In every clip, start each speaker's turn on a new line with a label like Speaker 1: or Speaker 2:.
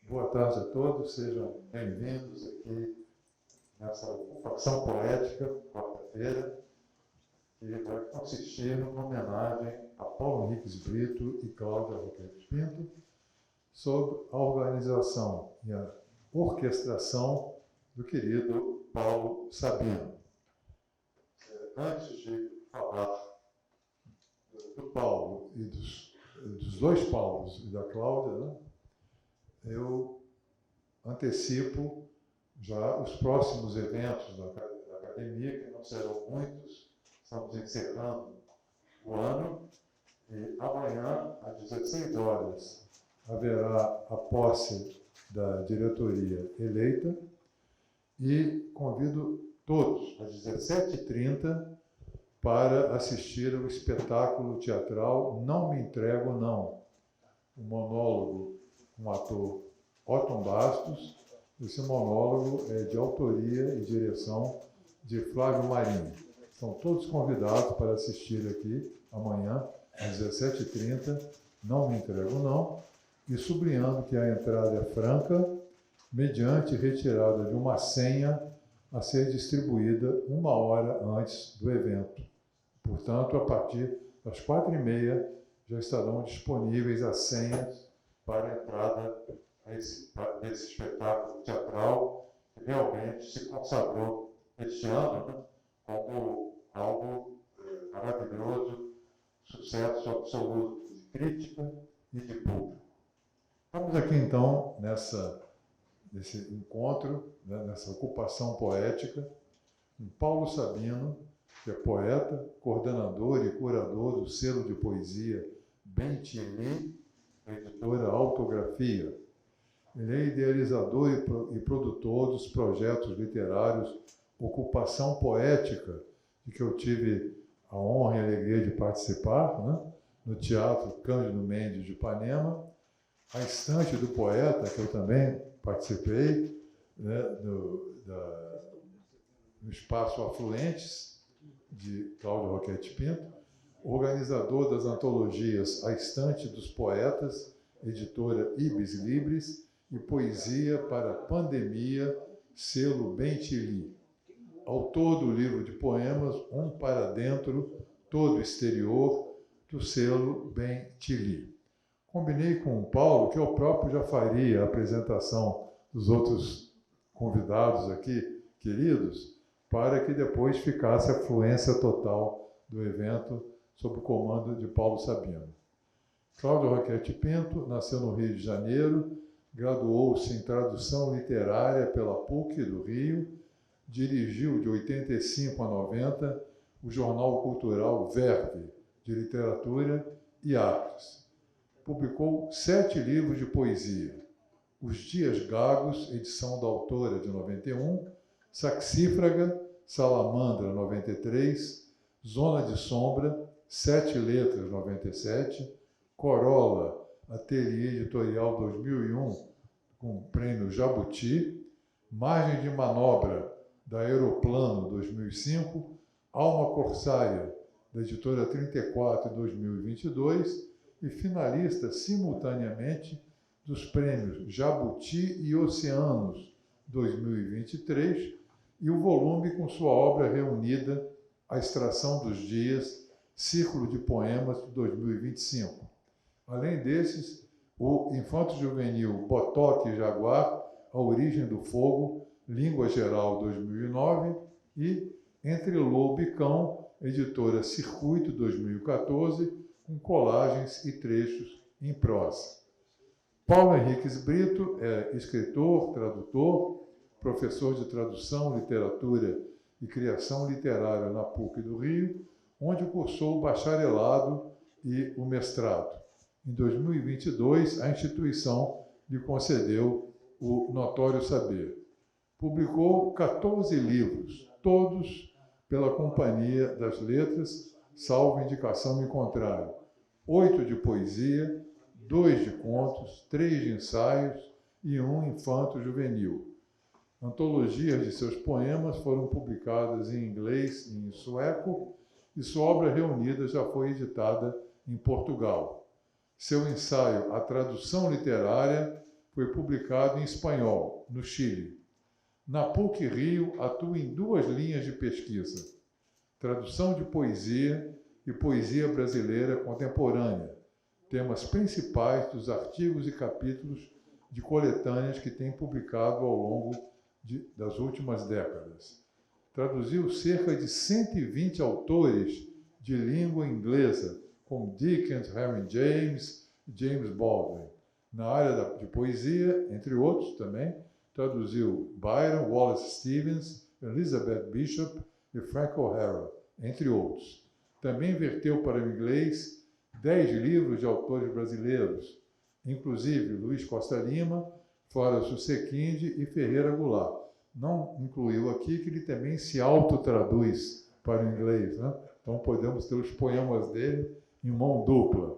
Speaker 1: Boa tarde a todos, sejam bem-vindos aqui nessa ocupação poética, quarta-feira, que vai consistir numa homenagem a Paulo Henriques Brito e Cláudia Roquette Pinto sobre a organização e a orquestração do querido Paulo Sabino. Antes de falar do Paulo e dos dois Paulos e da Cláudia, né, eu antecipo já os próximos eventos da academia, que não serão muitos. Estamos encerrando o ano e amanhã, às 16 horas, haverá a posse da diretoria eleita e convido todos, às 17h30, para assistir ao espetáculo teatral Não Me Entrego, Não. Um monólogo com o ator Otton Bastos. Esse monólogo é de autoria e direção de Flávio Marinho. Estão todos convidados para assistir aqui amanhã, às 17h30, Não Me Entrego, Não, e sublinhando que a entrada é franca, mediante retirada de uma senha a ser distribuída 1 hora antes do evento. Portanto, a partir das 4h30 já estarão disponíveis as senhas para a entrada nesse espetáculo teatral que realmente se consagrou este ano, né, como algo maravilhoso, sucesso absoluto de crítica e de público. Vamos aqui então nesse encontro, né, nessa ocupação poética, com Paulo Sabino, que é poeta, coordenador e curador do selo de poesia Ben-Tieni, editora Autografia. Ele é idealizador e produtor dos projetos literários Ocupação Poética, de que eu tive a honra e a alegria de participar, né, no Teatro Cândido Mendes de Ipanema, A Estante do Poeta, que eu também participei, né, no Espaço Afluentes, de Cláudia Roquette Pinto, organizador das antologias A Estante dos Poetas, editora Ibis Libris, e Poesia para Pandemia, selo Ben-Tieni. Autor do livro de poemas Um para Dentro, Todo Exterior, do selo Ben-Tieni. Combinei com o Paulo que eu próprio já faria a apresentação dos outros convidados aqui, queridos, para que depois ficasse a fluência total do evento sob o comando de Paulo Sabino. Cláudia Roquette Pinto nasceu no Rio de Janeiro, graduou-se em tradução literária pela PUC do Rio, dirigiu de 85 a 90 o jornal cultural Verve, de literatura e artes. Publicou 7 livros de poesia: Os Dias Gagos, edição da autora de 91, Saxífraga, Salamandra, 93, Zona de Sombra, 7 Letras, 97, Corolla, Ateliê Editorial 2001, com o prêmio Jabuti, Margem de Manobra, da Aeroplano 2005, Alma Corsária, da editora 34 2022, e finalista simultaneamente dos prêmios Jabuti e Oceanos 2023, e o volume com sua obra reunida A Extração dos Dias, Círculo de Poemas de 2025. Além desses, o infanto-juvenil Botoque e Jaguar, A Origem do Fogo, Língua Geral 2009, e Entre Lobo e Cão, editora Circuito 2014, com colagens e trechos em prosa. Paulo Henriques Brito é escritor, tradutor, professor de tradução, literatura e criação literária na PUC do Rio, onde cursou o bacharelado e o mestrado. Em 2022, a instituição lhe concedeu o Notório Saber. Publicou 14 livros, todos pela Companhia das Letras, salvo indicação em contrário. 8 de poesia, 2 de contos, 3 de ensaios e 1 infanto-juvenil. Antologias de seus poemas foram publicadas em inglês e em sueco, e sua obra reunida já foi editada em Portugal. Seu ensaio A Tradução Literária foi publicado em espanhol, no Chile. Na PUC-Rio, atua em 2 linhas de pesquisa: tradução de poesia e poesia brasileira contemporânea, temas principais dos artigos e capítulos de coletâneas que tem publicado ao longo das últimas décadas. Traduziu cerca de 120 autores de língua inglesa, como Dickens, Henry James e James Baldwin. Na área de poesia, entre outros também, traduziu Byron, Wallace Stevens, Elizabeth Bishop e Frank O'Hara, entre outros. Também verteu para o inglês 10 livros de autores brasileiros, inclusive Luiz Costa Lima, Flávio Susequinde e Ferreira Goulart. Não incluiu aqui que ele também se autotraduz para o inglês, né? Então podemos ter os poemas dele em mão dupla.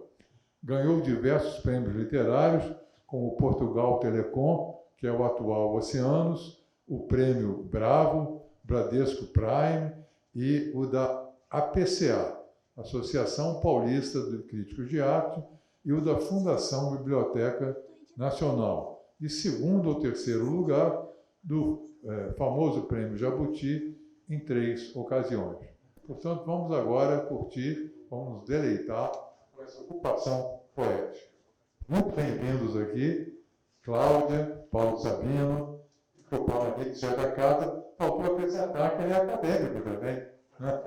Speaker 1: Ganhou diversos prêmios literários, como o Portugal Telecom, que é o atual Oceanos, o Prêmio Bravo, Bradesco Prime e o da APCA, Associação Paulista de Críticos de Arte, e o da Fundação Biblioteca Nacional. E segundo ou terceiro lugar do famoso Prêmio Jabuti em 3 ocasiões. Portanto, vamos agora curtir, vamos nos deleitar com essa ocupação poética. Muito bem-vindos aqui, Cláudia, Paulo Sabino, que o Paulo aqui, que já da casa, faltou apresentar que ele é acadêmico também, né?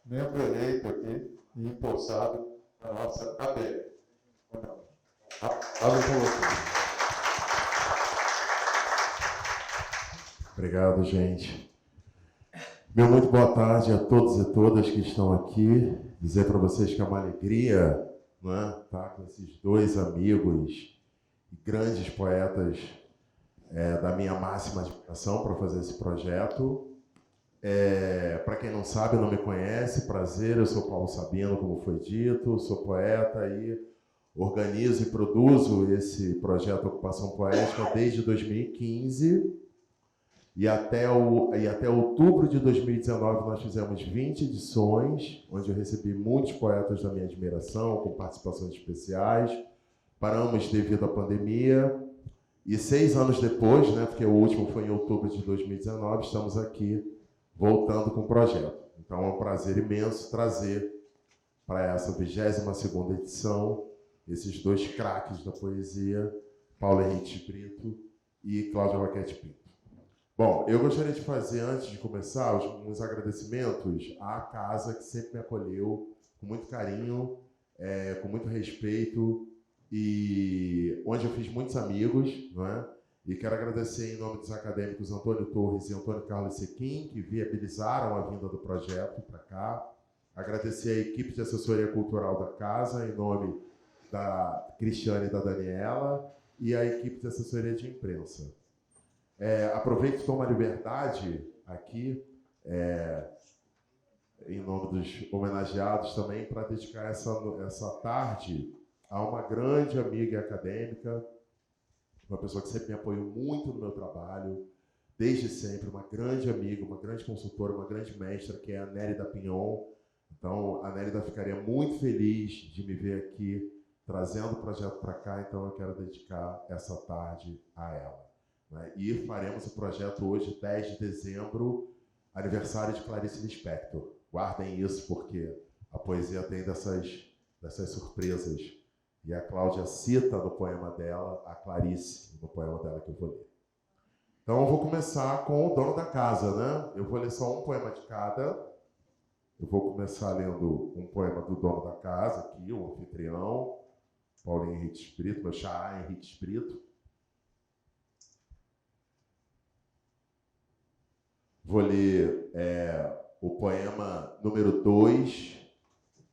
Speaker 1: Membro eleito aqui e empossado na nossa cadeia. Abre com você.
Speaker 2: Obrigado, gente. Meu muito boa tarde a todos e todas que estão aqui. Dizer para vocês que é uma alegria, né, estar com esses 2 amigos e grandes poetas da minha máxima admiração para fazer esse projeto. Para quem não sabe, não me conhece, prazer, eu sou Paulo Sabino, como foi dito, sou poeta e organizo e produzo esse projeto Ocupação Poética desde 2015. E até outubro de 2019 nós fizemos 20 edições, onde eu recebi muitos poetas da minha admiração, com participações especiais. Paramos devido à pandemia. E 6 anos depois, né, porque o último foi em outubro de 2019, estamos aqui voltando com o projeto. Então é um prazer imenso trazer para essa 22ª edição esses 2 craques da poesia, Paulo Henrique Brito e Cláudia Roquette Pinto. Bom, eu gostaria de fazer, antes de começar, uns agradecimentos à casa que sempre me acolheu com muito carinho, com muito respeito, e onde eu fiz muitos amigos, não é? E quero agradecer em nome dos acadêmicos Antônio Torres e Antônio Carlos Sequim, que viabilizaram a vinda do projeto para cá. Agradecer a equipe de assessoria cultural da casa, em nome da Cristiane e da Daniela, e a equipe de assessoria de imprensa. Aproveito e tomo a liberdade aqui, em nome dos homenageados também, para dedicar essa tarde a uma grande amiga acadêmica, uma pessoa que sempre me apoiou muito no meu trabalho, desde sempre, uma grande amiga, uma grande consultora, uma grande mestra, que é a Nérida Pinhon. Então, a Nérida ficaria muito feliz de me ver aqui, trazendo o projeto para cá, então eu quero dedicar essa tarde a ela. E faremos o projeto hoje, 10 de dezembro, aniversário de Clarice Lispector. Guardem isso, porque a poesia tem dessas surpresas. E a Cláudia cita no poema dela a Clarice, no poema dela que eu vou ler. Então, eu vou começar com o dono da casa, né? Eu vou ler só um poema de cada. Eu vou começar lendo um poema do dono da casa, aqui, o anfitrião, Paulinho Henrique Brito, meu xará Henrique Brito. Vou ler o poema número 2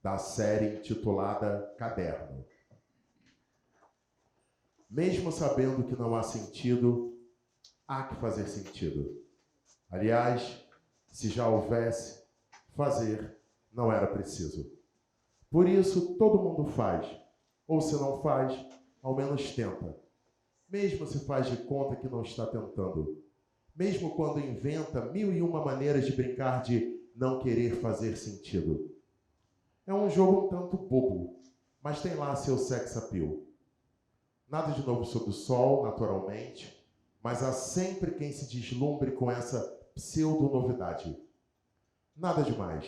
Speaker 2: da série intitulada Caderno. Mesmo sabendo que não há sentido, há que fazer sentido. Aliás, se já houvesse, fazer não era preciso. Por isso, todo mundo faz. Ou se não faz, ao menos tenta. Mesmo se faz de conta que não está tentando. Mesmo quando inventa 1001 maneiras de brincar de não querer fazer sentido. É um jogo um tanto bobo, mas tem lá seu sex appeal. Nada de novo sob o sol, naturalmente, mas há sempre quem se deslumbre com essa pseudo-novidade. Nada demais.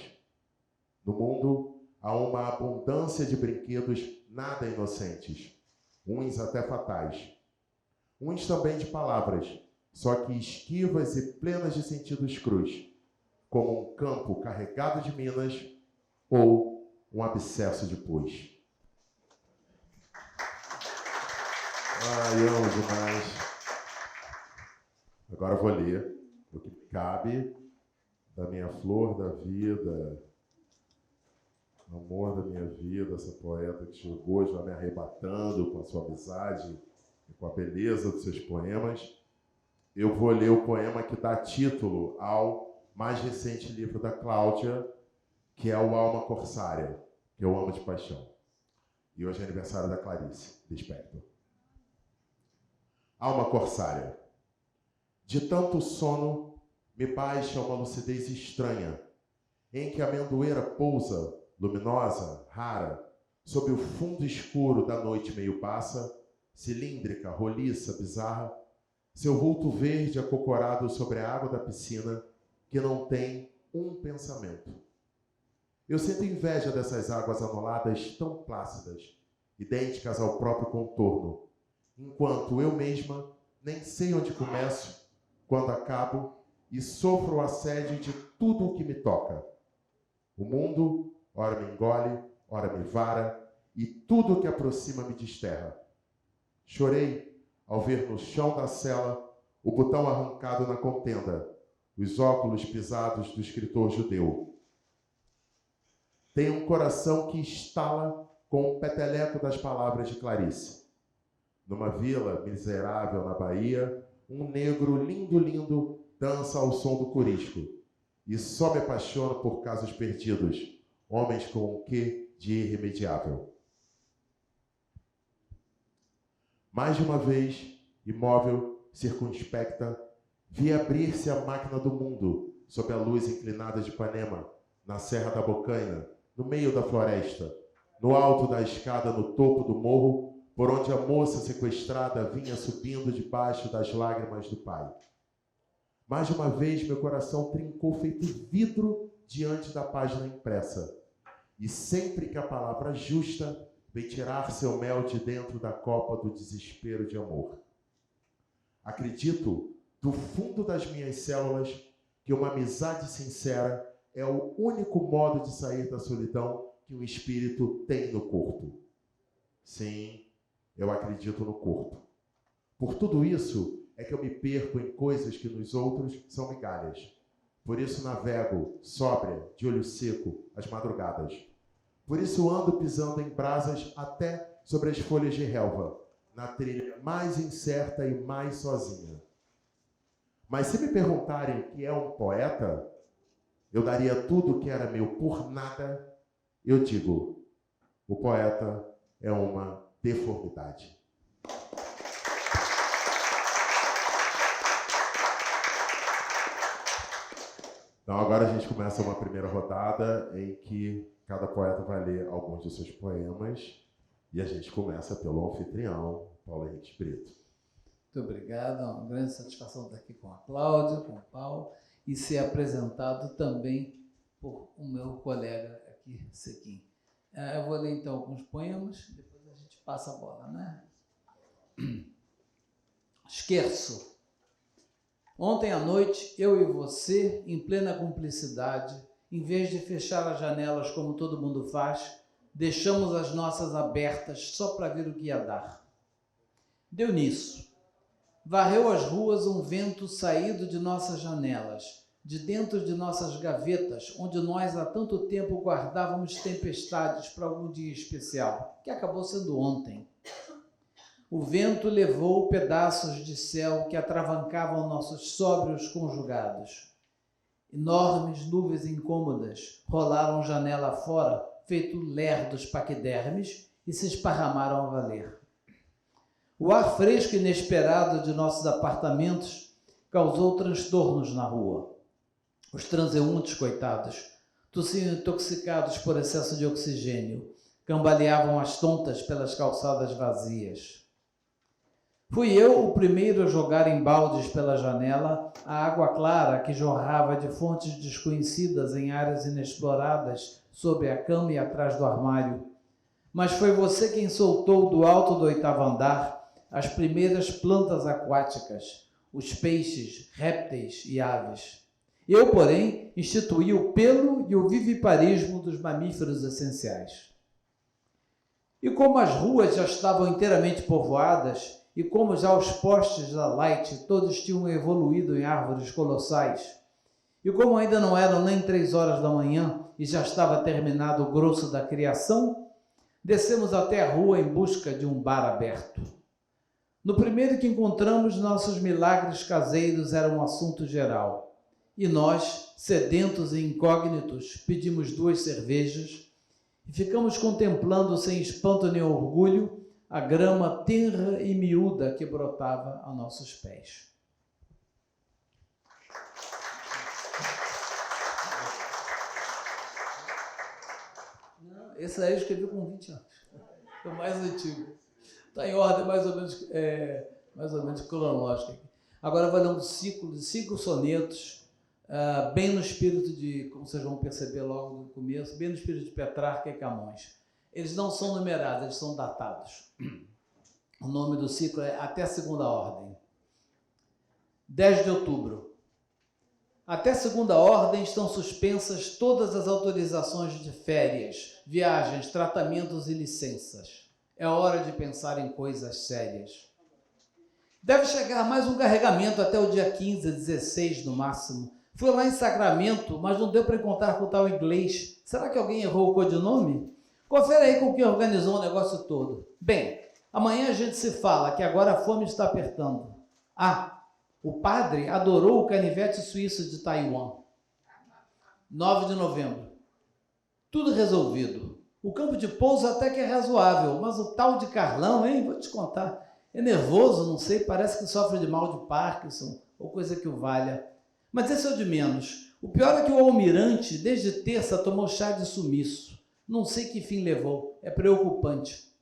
Speaker 2: No mundo há uma abundância de brinquedos nada inocentes, uns até fatais. Uns também de palavras, só que esquivas e plenas de sentidos crus, como um campo carregado de minas ou um abscesso de pus. Ai, amo demais. Agora eu vou ler o que cabe da minha flor da vida, amor da minha vida, essa poeta que chegou hoje vai me arrebatando com a sua amizade e com a beleza dos seus poemas. Eu vou ler o poema que dá título ao mais recente livro da Cláudia, que é o Alma Corsária, que eu amo de paixão. E hoje é aniversário da Clarice Lispector. Alma Corsária. De tanto sono, me baixa uma lucidez estranha, em que a amendoeira pousa, luminosa, rara, sob o fundo escuro da noite meio passa, cilíndrica, roliça, bizarra, seu vulto verde acocorado sobre a água da piscina, que não tem um pensamento. Eu sinto inveja dessas águas anuladas tão plácidas, idênticas ao próprio contorno, enquanto eu mesma nem sei onde começo, quando acabo, e sofro o assédio de tudo o que me toca. O mundo, ora me engole, ora me vara, e tudo o que aproxima me desterra. Chorei ao ver no chão da cela o botão arrancado na contenda, os óculos pisados do escritor judeu. Tenho um coração que estala com o peteleco das palavras de Clarice. Numa vila miserável na Bahia, um negro lindo, lindo, dança ao som do corisco. E só me apaixono por casos perdidos, homens com um quê de irremediável. Mais de uma vez, imóvel, circunspecta, vi abrir-se a máquina do mundo, sob a luz inclinada de Ipanema, na Serra da Bocaina, no meio da floresta, no alto da escada no topo do morro, por onde a moça sequestrada vinha subindo debaixo das lágrimas do pai. Mais de uma vez, meu coração trincou feito vidro diante da página impressa. E sempre que a palavra justa vem tirar seu mel de dentro da copa do desespero de amor. Acredito, do fundo das minhas células, que uma amizade sincera é o único modo de sair da solidão que um espírito tem no corpo. Sim, eu acredito no corpo. Por tudo isso é que eu me perco em coisas que nos outros são migalhas. Por isso navego, sóbria, de olho seco, às madrugadas. Por isso ando pisando em brasas até sobre as folhas de relva, na trilha mais incerta e mais sozinha. Mas se me perguntarem o que é um poeta, eu daria tudo o que era meu por nada, eu digo, o poeta é uma deformidade. Então agora a gente começa uma primeira rodada em que cada poeta vai ler alguns de seus poemas e a gente começa pelo anfitrião, Paulo Henrique Brito.
Speaker 3: Muito obrigado, é uma grande satisfação estar aqui com a Cláudia, com o Paulo e ser apresentado também por o meu colega aqui, Sequim. Eu vou ler então alguns poemas, depois a gente passa a bola, né? Esquerço. Ontem à noite, eu e você, em plena cumplicidade, em vez de fechar as janelas como todo mundo faz, deixamos as nossas abertas só para ver o que ia dar. Deu nisso. Varreu as ruas um vento saído de nossas janelas, de dentro de nossas gavetas, onde nós há tanto tempo guardávamos tempestades para algum dia especial, que acabou sendo ontem. O vento levou pedaços de céu que atravancavam nossos sóbrios conjugados. Enormes nuvens incômodas rolaram janela fora, feito lerdos paquidermes, e se esparramaram a valer. O ar fresco e inesperado de nossos apartamentos causou transtornos na rua. Os transeuntes, coitados, tossiam intoxicados por excesso de oxigênio, cambaleavam às tontas pelas calçadas vazias. Fui eu o primeiro a jogar em baldes pela janela a água clara que jorrava de fontes desconhecidas em áreas inexploradas sobre a cama e atrás do armário. Mas foi você quem soltou do alto do 8º andar as primeiras plantas aquáticas, os peixes, répteis e aves. Eu, porém, instituí o pelo e o viviparismo dos mamíferos essenciais. E como as ruas já estavam inteiramente povoadas, e como já os postes da Light todos tinham evoluído em árvores colossais, e como ainda não eram nem 3 horas da manhã e já estava terminado o grosso da criação, descemos até a rua em busca de um bar aberto. No primeiro que encontramos, nossos milagres caseiros eram um assunto geral, e nós, sedentos e incógnitos, pedimos 2 cervejas e ficamos contemplando sem espanto nem orgulho a grama tenra e miúda que brotava a nossos pés. Esse aí eu escrevi com 20 anos. É o mais antigo. Está em ordem mais ou menos cronológica. Agora vai ler um ciclo de 5 sonetos, bem no espírito de, como vocês vão perceber logo no começo, bem no espírito de Petrarca e Camões. Eles não são numerados, eles são datados. O nome do ciclo é Até a Segunda Ordem. 10 de outubro. Até segunda ordem estão suspensas todas as autorizações de férias, viagens, tratamentos e licenças. É hora de pensar em coisas sérias. Deve chegar mais um carregamento até o dia 15, 16 no máximo. Fui lá em Sacramento, mas não deu para encontrar com o tal inglês. Será que alguém errou o codinome? Confere aí com quem organizou o negócio todo. Bem, amanhã a gente se fala, que agora a fome está apertando. Ah, o padre adorou o canivete suíço de Taiwan. 9 de novembro. Tudo resolvido. O campo de pouso até que é razoável, mas o tal de Carlão, hein? Vou te contar. É nervoso, não sei, parece que sofre de mal de Parkinson ou coisa que o valha. Mas esse é o de menos. O pior é que o almirante, desde terça, tomou chá de sumiço. Não sei que fim levou. É preocupante.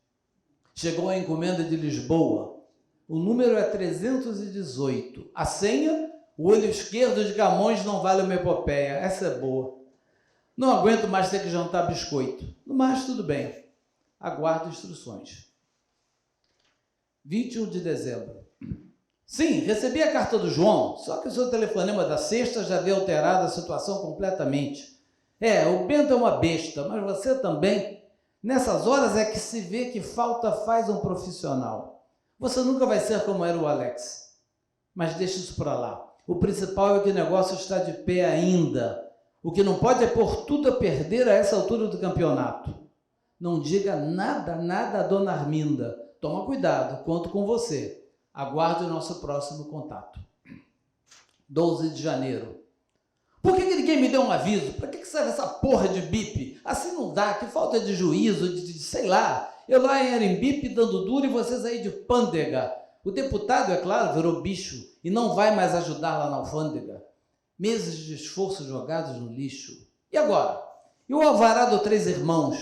Speaker 3: Chegou a encomenda de Lisboa. O número é 318. A senha, o olho esquerdo de Camões não vale uma epopeia. Essa é boa. Não aguento mais ter que jantar biscoito. No mais, tudo bem. Aguardo instruções. 21 de dezembro. Sim, recebi a carta do João, só que o seu telefonema da sexta já havia alterado a situação completamente. O Bento é uma besta, mas você também. Nessas horas é que se vê que falta faz um profissional. Você nunca vai ser como era o Alex. Mas deixa isso para lá. O principal é que o negócio está de pé ainda. O que não pode é pôr tudo a perder a essa altura do campeonato. Não diga nada a dona Arminda. Toma cuidado, conto com você. Aguarde o nosso próximo contato. 12 de janeiro. Por que ninguém me deu um aviso? Para que serve essa porra de bip? Assim não dá, que falta de juízo, sei lá. Eu lá era em bip dando duro e vocês aí de pândega. O deputado, é claro, virou bicho e não vai mais ajudar lá na alfândega. Meses de esforço jogados no lixo. E agora? E o alvará do Três Irmãos?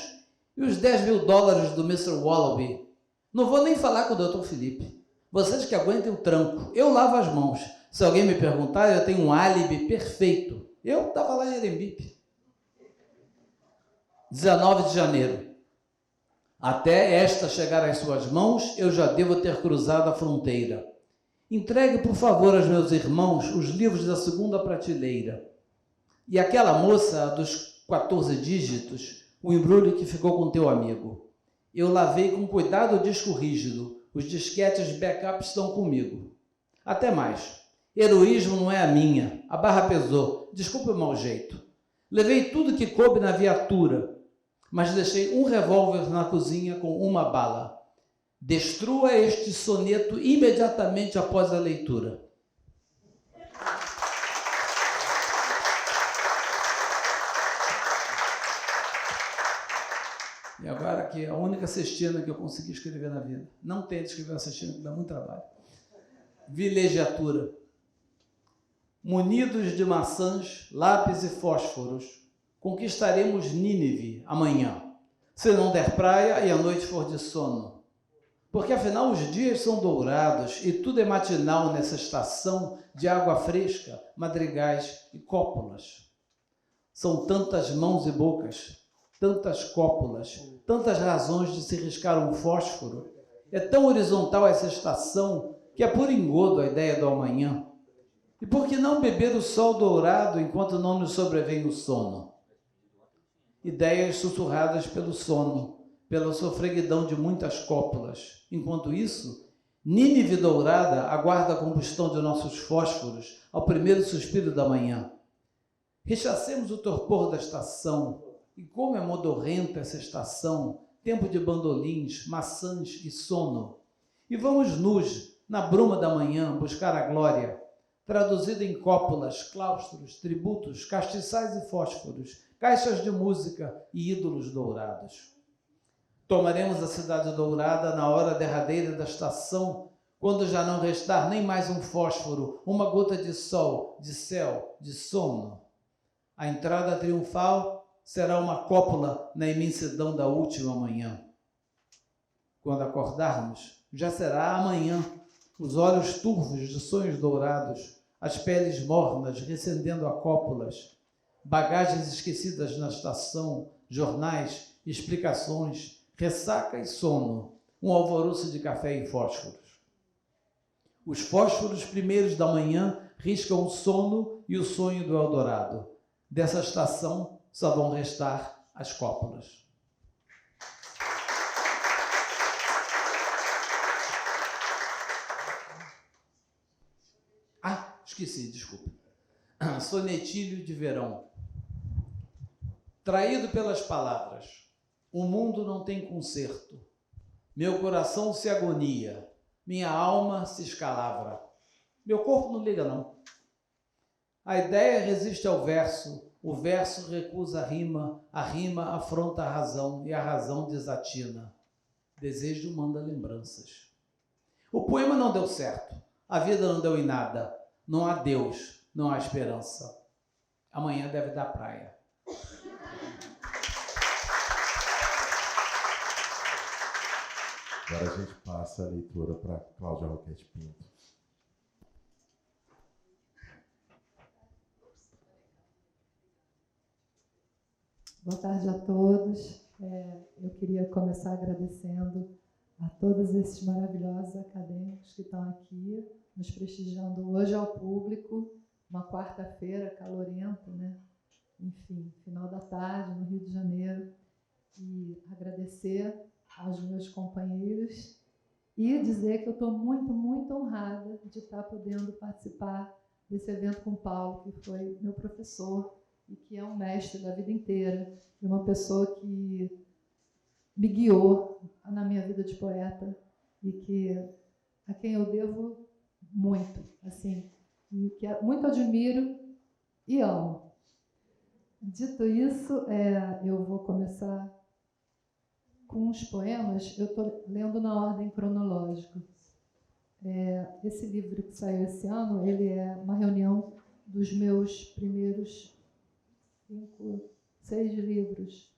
Speaker 3: E os $10.000 do Mr. Wallaby? Não vou nem falar com o Dr. Felipe. Vocês que aguentem o tranco. Eu lavo as mãos. Se alguém me perguntar, eu tenho um álibi perfeito. Eu estava lá em Erembipe. 19 de janeiro. Até esta chegar às suas mãos, eu já devo ter cruzado a fronteira. Entregue, por favor, aos meus irmãos os livros da segunda prateleira. E aquela moça dos 14 dígitos, o embrulho que ficou com teu amigo. Eu lavei com cuidado o disco rígido. Os disquetes de backup estão comigo. Até mais. Heroísmo não é a minha. A barra pesou. Desculpe o mau jeito. Levei tudo que coube na viatura, mas deixei um revólver na cozinha com uma bala. Destrua este soneto imediatamente após a leitura. E agora aqui, a única cestina que eu consegui escrever na vida. Não tente escrever uma cestina, que dá muito trabalho. Vilegiatura. Munidos de maçãs, lápis e fósforos, conquistaremos Nínive amanhã, se não der praia e a noite for de sono. Porque afinal os dias são dourados e tudo é matinal nessa estação de água fresca, madrigais e cópulas. São tantas mãos e bocas, tantas cópulas, tantas razões de se riscar um fósforo. É tão horizontal essa estação que é por engodo a ideia do amanhã. E por que não beber o sol dourado enquanto não nos sobrevém o sono? Ideias sussurradas pelo sono, pela sofreguidão de muitas cópulas. Enquanto isso, Nínive dourada aguarda a combustão de nossos fósforos ao primeiro suspiro da manhã. Rechacemos o torpor da estação, e como é modorrenta essa estação, tempo de bandolins, maçãs e sono. E vamos nus, na bruma da manhã, buscar a glória, traduzida em cópulas, claustros, tributos, castiçais e fósforos, caixas de música e ídolos dourados. Tomaremos a cidade dourada na hora derradeira da estação, quando já não restar nem mais um fósforo, uma gota de sol, de céu, de sono. A entrada triunfal será uma cópula na imensidão da última manhã. Quando acordarmos, já será amanhã, os olhos turvos de sonhos dourados, as peles mornas recendendo a cópulas, bagagens esquecidas na estação, jornais, explicações, ressaca e sono, um alvoroço de café e fósforos. Os fósforos primeiros da manhã riscam o sono e o sonho do Eldorado. Dessa estação só vão restar as cópulas. Esqueci, desculpa. Sonetilho de verão. Traído pelas palavras, o mundo não tem conserto. Meu coração se agonia, minha alma se escalavra. Meu corpo não liga, não. A ideia resiste ao verso, o verso recusa a rima afronta a razão e a razão desatina. Desejo manda lembranças. O poema não deu certo, a vida não deu em nada. Não há Deus, não há esperança. Amanhã deve dar praia.
Speaker 2: Agora a gente passa a leitura para Cláudia Roquete Pinto.
Speaker 4: Boa tarde a todos. Eu queria começar agradecendo a todos esses maravilhosos acadêmicos que estão aqui, nos prestigiando hoje ao público, uma quarta-feira calorenta, né? Enfim, final da tarde, no Rio de Janeiro. E agradecer aos meus companheiros e dizer que eu estou muito, muito honrada de estar podendo participar desse evento com o Paulo, que foi meu professor e que é um mestre da vida inteira, e uma pessoa que me guiou na minha vida de poeta e a quem eu devo muito, assim, e que muito admiro e amo. Dito isso, eu vou começar com os poemas. Eu estou lendo na ordem cronológica. Esse livro que saiu esse ano, ele é uma reunião dos meus primeiros 6 livros.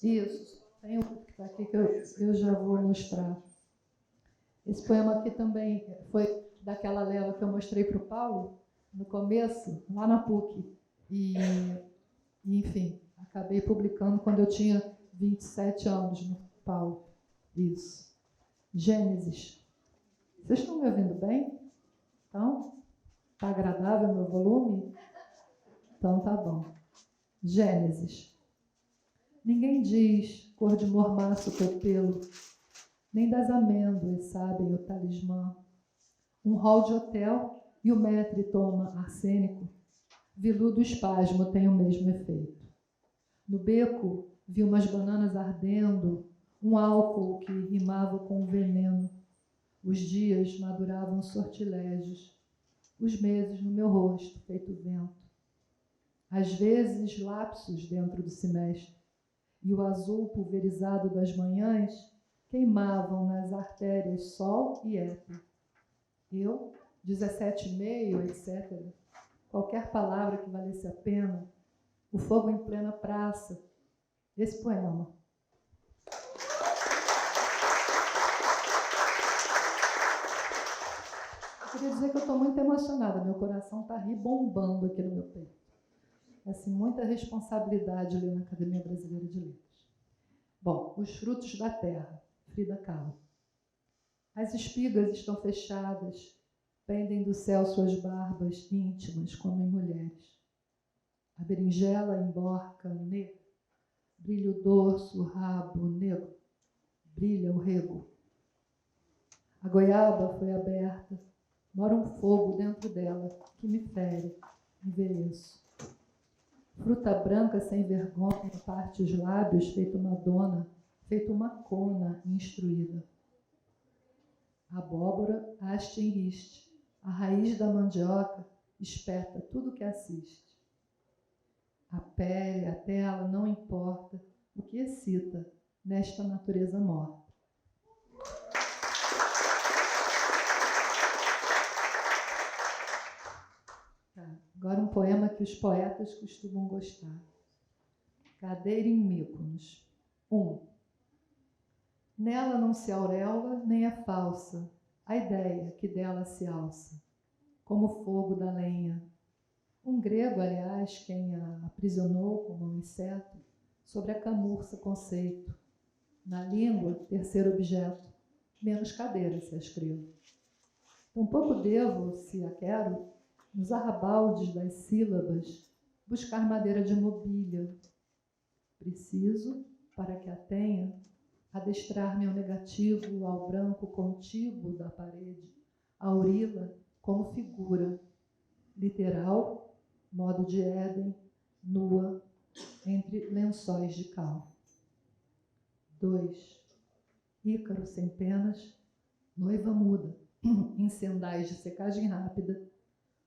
Speaker 4: Isso. Tem um que está aqui que eu já vou mostrar. Esse poema aqui também foi daquela leva que eu mostrei para o Paulo, no começo, lá na PUC. E, enfim, acabei publicando quando eu tinha 27 anos no Paulo. Isso. Gênesis. Vocês estão me ouvindo bem? Então, está agradável o meu volume? Então, tá bom. Gênesis. Ninguém diz, cor de mormaço teu pelo, nem das amêndoas sabem o talismã. Um hall de hotel e o maître toma arsênico. Viludo espasmo tem o mesmo efeito. No beco, vi umas bananas ardendo, um álcool que rimava com o veneno. Os dias maduravam sortilégios, os meses no meu rosto, feito vento. Às vezes, lapsos dentro do semestre, e o azul pulverizado das manhãs queimavam nas artérias sol e éter. Eu, 17,5, etc., qualquer palavra que valesse a pena, o fogo em plena praça, esse poema. queria dizer que eu estou muito emocionada, meu coração está ribombando aqui no meu peito. Assim, muita responsabilidade ali na Academia Brasileira de Letras. Bom, os frutos da terra, Frida Kahlo. As espigas estão fechadas, pendem do céu suas barbas íntimas, como em mulheres. A berinjela emborca negra, brilha o dorso, o rabo negro, brilha o rego. A goiaba foi aberta, mora um fogo dentro dela que me fere, envelheço. Fruta branca sem vergonha parte os lábios, feito uma dona, feito uma cona instruída. A abóbora haste em riste, a raiz da mandioca espeta tudo que assiste. A pele, a tela, não importa o que excita nesta natureza morta. Agora um poema que os poetas costumam gostar. Cadeira em Míconos. 1. Nela não se auréola nem é falsa a ideia que dela se alça, como fogo da lenha. Um grego, aliás, quem a aprisionou como um inseto, sobre a camurça conceito. Na língua, terceiro objeto, menos cadeira se a escrevo. Tampouco devo, se a quero, nos arrabaldes das sílabas, buscar madeira de mobília. Preciso, para que a tenha, adestrar meu negativo ao branco contíguo da parede, aurila como figura, literal, modo de Éden, nua, entre lençóis de cal. 2. Ícaro sem penas, noiva muda, em sendais de secagem rápida,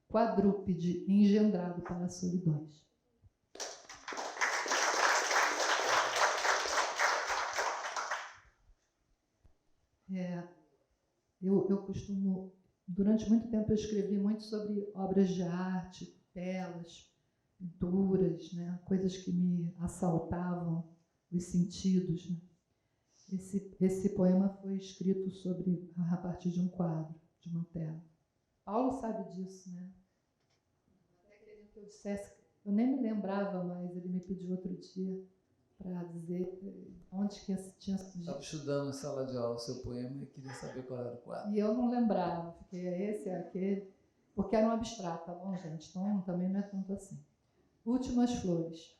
Speaker 4: quadrúpede engendrado para solidões. Eu costumo, durante muito tempo eu escrevi muito sobre obras de arte, telas, pinturas, né, coisas que me assaltavam os sentidos. Né. Esse poema foi escrito a partir de um quadro, de uma tela. Paulo sabe disso, né? Até queria que eu dissesse, eu nem me lembrava mais, ele me pediu outro dia para dizer onde que tinha surgido.
Speaker 3: Estava estudando em sala de aula o seu poema e queria saber qual era o quadro.
Speaker 4: E eu não lembrava, fiquei, esse, aquele, porque era um abstrato, tá bom, gente? Então também não é tanto assim. Últimas flores.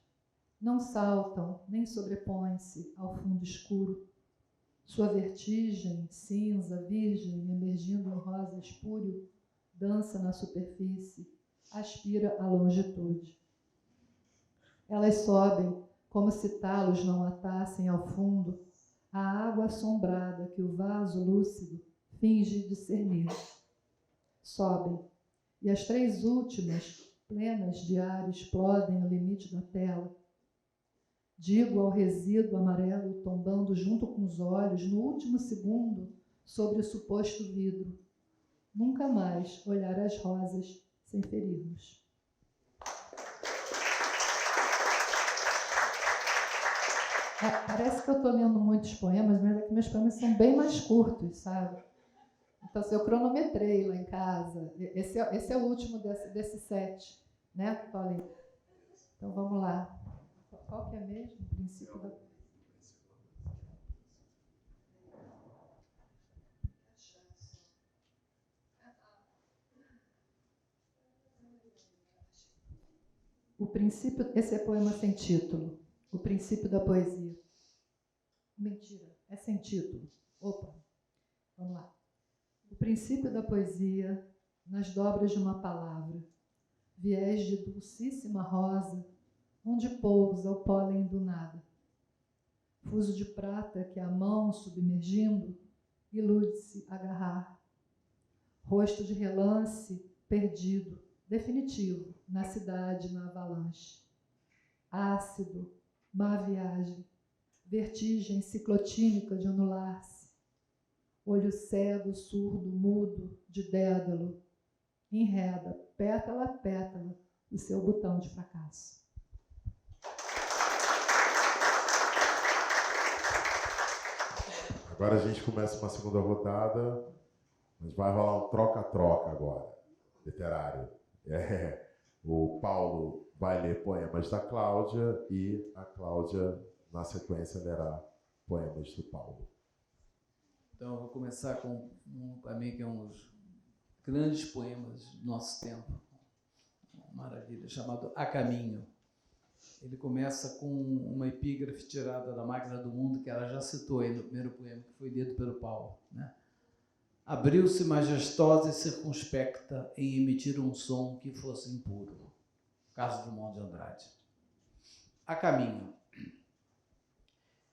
Speaker 4: Não saltam, nem sobrepõem-se ao fundo escuro. Sua vertigem, cinza, virgem, emergindo em rosa espúrio, dança na superfície, aspira a longitude. Elas sobem, como se talos não atassem ao fundo a água assombrada que o vaso lúcido finge discernir. Sobem, e as 3 últimas, plenas de ar, explodem o limite da tela. Digo ao resíduo amarelo tombando junto com os olhos, no último segundo, sobre o suposto vidro. Nunca mais olhar as rosas sem ferir-nos. Parece que eu estou lendo muitos poemas, mas é que meus poemas são bem mais curtos, sabe? Então, eu cronometrei lá em casa. Esse é o último desse 7, né, Paulinho? Então, vamos lá. Qual que é mesmo o princípio da... O princípio... Esse é poema sem título. O princípio da poesia. Mentira, é sem título. Opa, vamos lá. O princípio da poesia, nas dobras de uma palavra, viés de dulcíssima rosa, onde pousa o pólen do nada. Fuso de prata que a mão, submergindo, ilude-se agarrar. Rosto de relance, perdido, definitivo, na cidade, na avalanche. Ácido, má viagem, vertigem ciclotímica de anular-se. Olho cego, surdo, mudo, de dédalo, enreda, pétala a pétala, o seu botão de fracasso.
Speaker 2: Agora a gente começa uma segunda rodada Mas vai rolar um troca-troca agora, literário. O Paulo vai ler poemas da Cláudia e a Cláudia, na sequência, lerá poemas do Paulo.
Speaker 3: Então, eu vou começar com para mim, que é um dos grandes poemas do nosso tempo. Maravilha, chamado A Caminho. Ele começa com uma epígrafe tirada da Máquina do Mundo, que ela já citou aí no primeiro poema, que foi lido pelo Paulo, né? Abriu-se majestosa e circunspecta em emitir um som que fosse impuro. Carlos Drummond de Andrade. A caminho.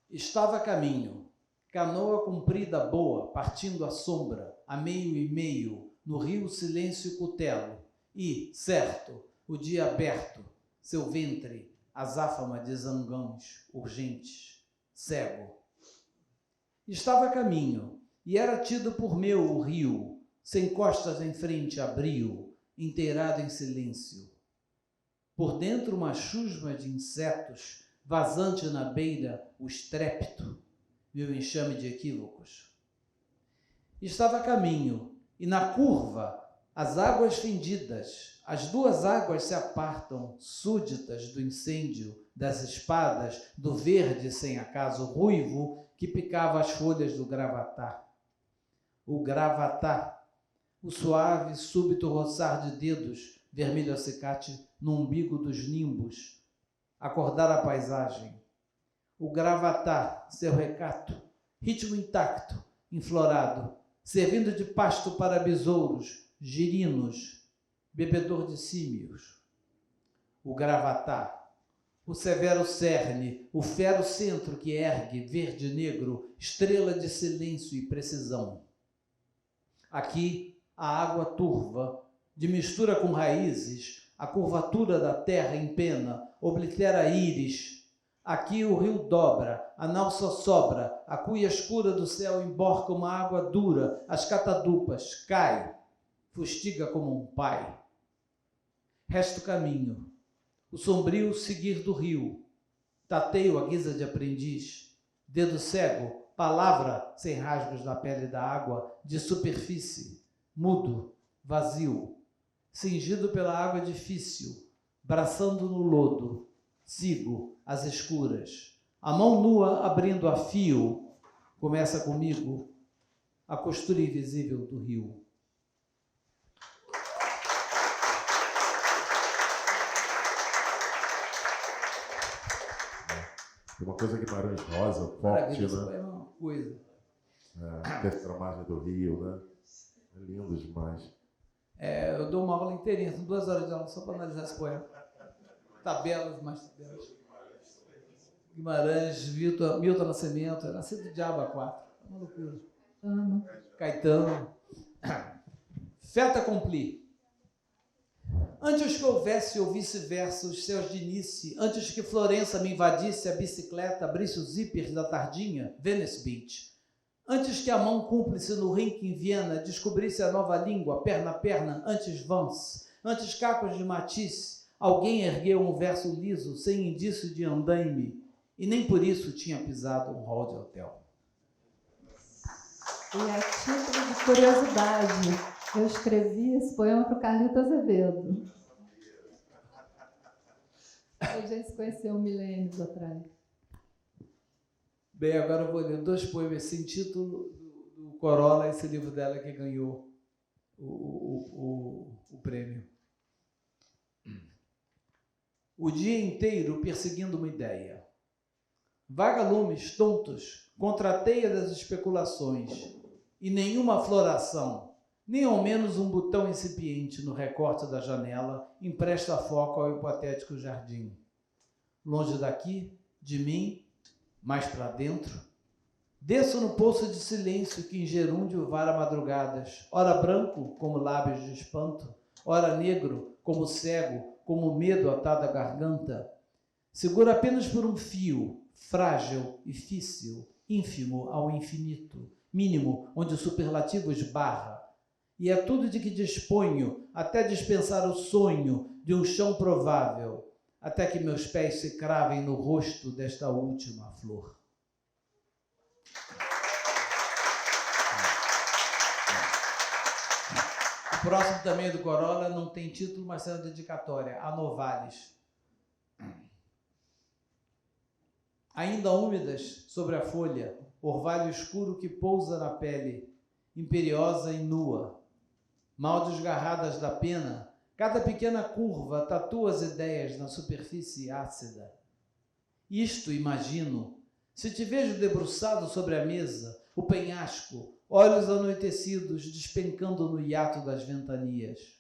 Speaker 3: Estava a caminho, canoa comprida boa, partindo à sombra, a meio e meio, no rio silêncio cutelo, e, certo, o dia aberto, seu ventre, azáfama de zangões urgentes, cego. Estava a caminho, e era tido por meu o rio, sem costas em frente abriu, inteirado em silêncio. Por dentro uma chusma de insetos, vazante na beira o estrépito, e o enxame de equívocos. Estava a caminho, e na curva, as águas fendidas, as duas águas se apartam, súditas do incêndio, das espadas, do verde sem acaso ruivo, que picava as folhas do gravatá. O gravatá, o suave, súbito roçar de dedos, vermelho acicate, no umbigo dos nimbos, acordar a paisagem. O gravatá, seu recato, ritmo intacto, enflorado, servindo de pasto para besouros, girinos, bebedor de símios. O gravatá, o severo cerne, o fero centro que ergue, verde e negro, estrela de silêncio e precisão. Aqui, a água turva, de mistura com raízes, a curvatura da terra em pena, oblitera íris. Aqui o rio dobra, a nau sobra, a cuia escura do céu emborca uma água dura, as catadupas, cai, fustiga como um pai. Resta o caminho, o sombrio seguir do rio, tateio a guisa de aprendiz, dedo cego, palavra sem rasgos na pele da água, de superfície, mudo, vazio, cingido pela água difícil, braçando no lodo, sigo as escuras, a mão nua abrindo a fio, começa comigo a costura invisível do rio.
Speaker 2: Tem uma coisa Guimarães Rosa, forte, né?
Speaker 3: É uma coisa.
Speaker 2: Terceira margem do rio, né? É lindo demais.
Speaker 3: Eu dou uma aula inteirinha, são 2 horas de aula só para analisar esse poema. Tabelas, mais tabelas. Guimarães, Milton Nascimento, era nascido do diabo a 4. É uma loucura. Caetano. Feta accompli. Antes que houvesse ou vice-versa os céus de Nice, antes que Florença me invadisse a bicicleta, abrisse os zíperes da tardinha, Venice Beach, antes que a mão cúmplice no rink em Viena descobrisse a nova língua, perna a perna, antes Vance, antes Cacos de Matisse, alguém ergueu um verso liso, sem indício de andaime, e nem por isso tinha pisado um hall de hotel.
Speaker 4: E a título de curiosidade, eu escrevi esse poema para o Carlito Azevedo. A gente se conheceu milênios atrás.
Speaker 3: Bem, agora eu vou ler 2 poemas sem título do Corolla, esse livro dela que ganhou o prêmio. O dia inteiro perseguindo uma ideia. Vagalumes tontos contra a teia das especulações e nenhuma floração, nem ao menos um botão incipiente no recorte da janela empresta foco ao hipotético jardim. Longe daqui, de mim, mais para dentro, desço no poço de silêncio que em gerúndio vara madrugadas, ora branco como lábios de espanto, ora negro como cego, como medo atado à garganta. Seguro apenas por um fio, frágil e fícil, ínfimo ao infinito, mínimo onde o superlativo esbarra. E é tudo de que disponho, até dispensar o sonho de um chão provável, até que meus pés se cravem no rosto desta última flor. O próximo também é do Corolla, não tem título, mas é uma dedicatória, a Novales. Ainda úmidas sobre a folha, orvalho escuro que pousa na pele, imperiosa e nua. Mal desgarradas da pena, cada pequena curva tatua as ideias na superfície ácida. Isto, imagino, se te vejo debruçado sobre a mesa, o penhasco, olhos anoitecidos despencando no hiato das ventanias.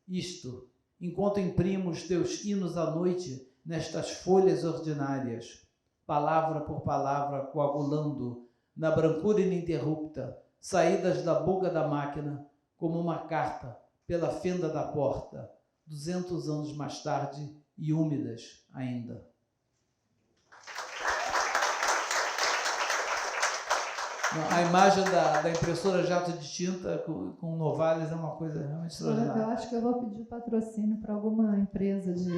Speaker 3: Isto, enquanto imprimo os teus hinos à noite nestas folhas ordinárias, palavra por palavra coagulando na brancura ininterrupta, saídas da boca da máquina, como uma carta pela fenda da porta, 200 anos mais tarde e úmidas ainda. A imagem da impressora jato de tinta com Novales é uma coisa realmente extraordinária.
Speaker 4: Eu acho que eu vou pedir patrocínio para alguma empresa de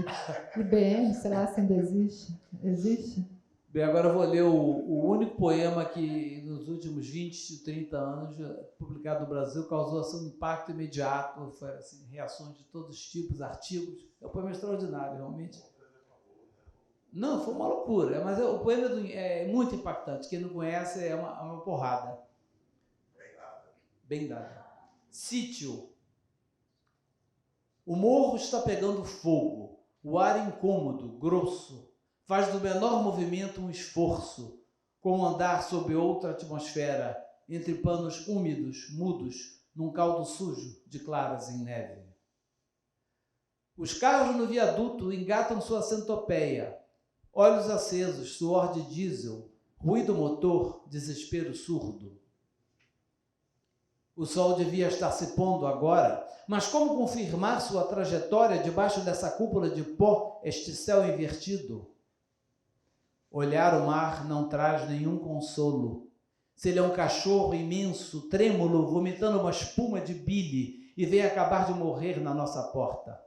Speaker 4: IBM, sei lá se ainda existe. Existe?
Speaker 3: Bem, agora eu vou ler o único poema que nos últimos 20, 30 anos, publicado no Brasil, causou assim, um impacto imediato, foi, assim, reações de todos os tipos, artigos. É um poema extraordinário, realmente. Não, foi uma loucura, mas o poema é muito impactante. Quem não conhece é uma porrada. Bem dada. Sítio. O morro está pegando fogo. O ar incômodo, grosso, faz do menor movimento um esforço, como andar sob outra atmosfera, entre panos úmidos, mudos, num caldo sujo de claras em neve. Os carros no viaduto engatam sua centopeia. Olhos acesos, suor de diesel, ruído motor, desespero surdo. O sol devia estar se pondo agora, mas como confirmar sua trajetória debaixo dessa cúpula de pó, este céu invertido? Olhar o mar não traz nenhum consolo. Se ele é um cachorro imenso, trêmulo, vomitando uma espuma de bile e vem acabar de morrer na nossa porta.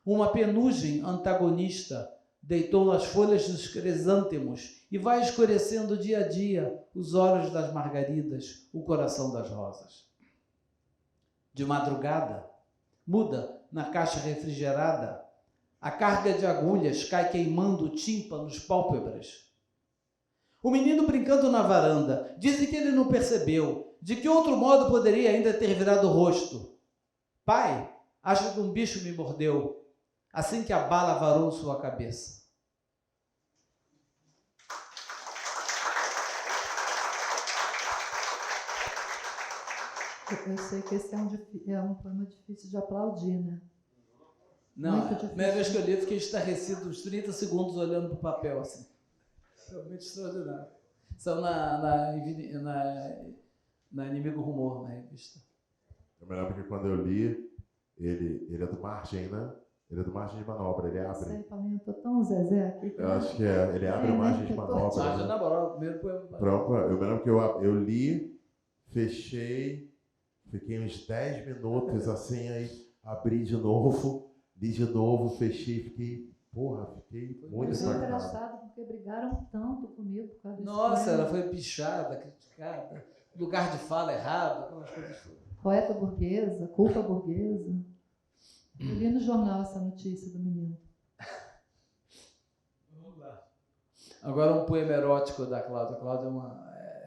Speaker 3: Uma penugem antagonista deitou nas folhas dos crisântemos e vai escurecendo dia a dia os olhos das margaridas, o coração das rosas. De madrugada, muda na caixa refrigerada, a carga de agulhas cai queimando tímpanos pálpebras. O menino brincando na varanda, dizem que ele não percebeu, de que outro modo poderia ainda ter virado o rosto. Pai, acho que um bicho me mordeu, assim que a bala varou sua cabeça.
Speaker 4: Eu sei que esse é um poema difícil de aplaudir, né?
Speaker 3: Não, a primeira vez que eu li, fiquei estarrecido uns 30 segundos olhando para o papel, assim. Realmente extraordinário. São na Inimigo Rumor, na revista.
Speaker 2: Eu me lembro que quando eu li, ele é do Margem, né? Ele é do Margem de Manobra, ele abre.
Speaker 4: Sei, Paulinho, eu tô tão Zezé aqui.
Speaker 2: Eu acho que ele abre o Margem de Manobra.
Speaker 3: Margem de Manobra, primeiro poema.
Speaker 2: Pronto, eu me lembro que eu li, fechei, fiquei uns 10 minutos assim, aí abri de novo, li de novo, fechei, fiquei muito
Speaker 4: Eu sou
Speaker 2: impactado.
Speaker 4: engraçado porque brigaram tanto comigo por causa desse
Speaker 3: Nossa,
Speaker 4: poema.
Speaker 3: ela foi pichada, criticada, lugar de fala errado, aquelas coisas todas.
Speaker 4: Poeta burguesa, culpa burguesa. Eu li no jornal essa notícia do menino.
Speaker 3: Vamos lá. Agora um poema erótico da Cláudia. A Cláudia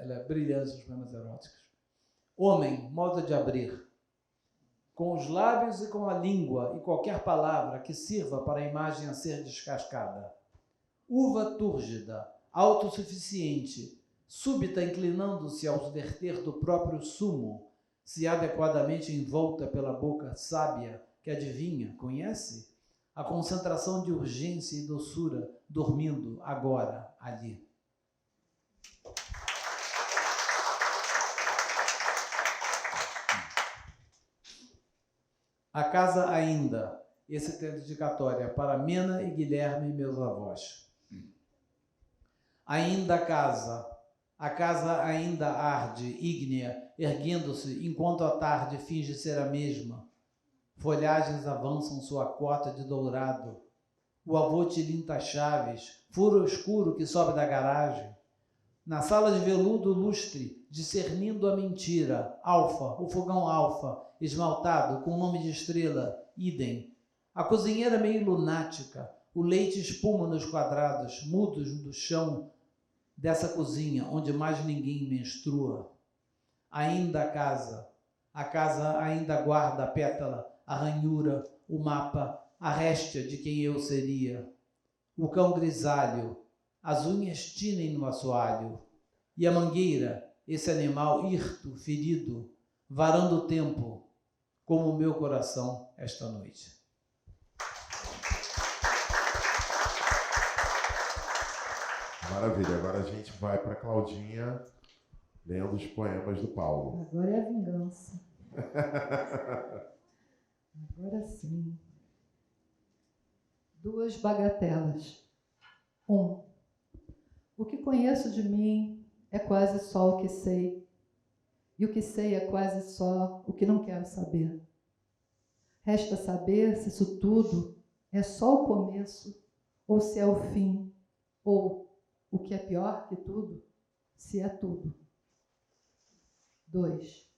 Speaker 3: ela é brilhante nos poemas eróticos. Homem, modo de abrir. Com os lábios e com a língua e qualquer palavra que sirva para a imagem a ser descascada. Uva túrgida, autossuficiente, súbita inclinando-se ao verter do próprio sumo, se adequadamente envolta pela boca sábia que adivinha, conhece? A concentração de urgência e doçura dormindo agora, ali. A casa ainda, esse tem dedicatória para Mena e Guilherme, meus avós. Ainda a casa ainda arde, ígnea, erguendo-se, enquanto a tarde finge ser a mesma. Folhagens avançam sua cota de dourado. O avô tilinta as chaves, furo escuro que sobe da garagem. Na sala de veludo lustre, discernindo a mentira, Alfa, o fogão Alfa, esmaltado, com o nome de estrela, idem. A cozinheira meio lunática, o leite espuma nos quadrados, mudos do chão dessa cozinha, onde mais ninguém menstrua. Ainda a casa ainda guarda a pétala, a ranhura, o mapa, a réstia de quem eu seria. O cão grisalho, as unhas tinem no assoalho, e a mangueira, esse animal hirto, ferido, varando o tempo, como o meu coração esta noite.
Speaker 2: Maravilha. Agora a gente vai para Claudinha lendo os poemas do Paulo.
Speaker 4: Agora é a vingança. Agora sim. 2 bagatelas. 1. O que conheço de mim é quase só o que sei. E o que sei é quase só o que não quero saber. Resta saber se isso tudo é só o começo ou se é o fim, ou, o que é pior que tudo, se é tudo. 2.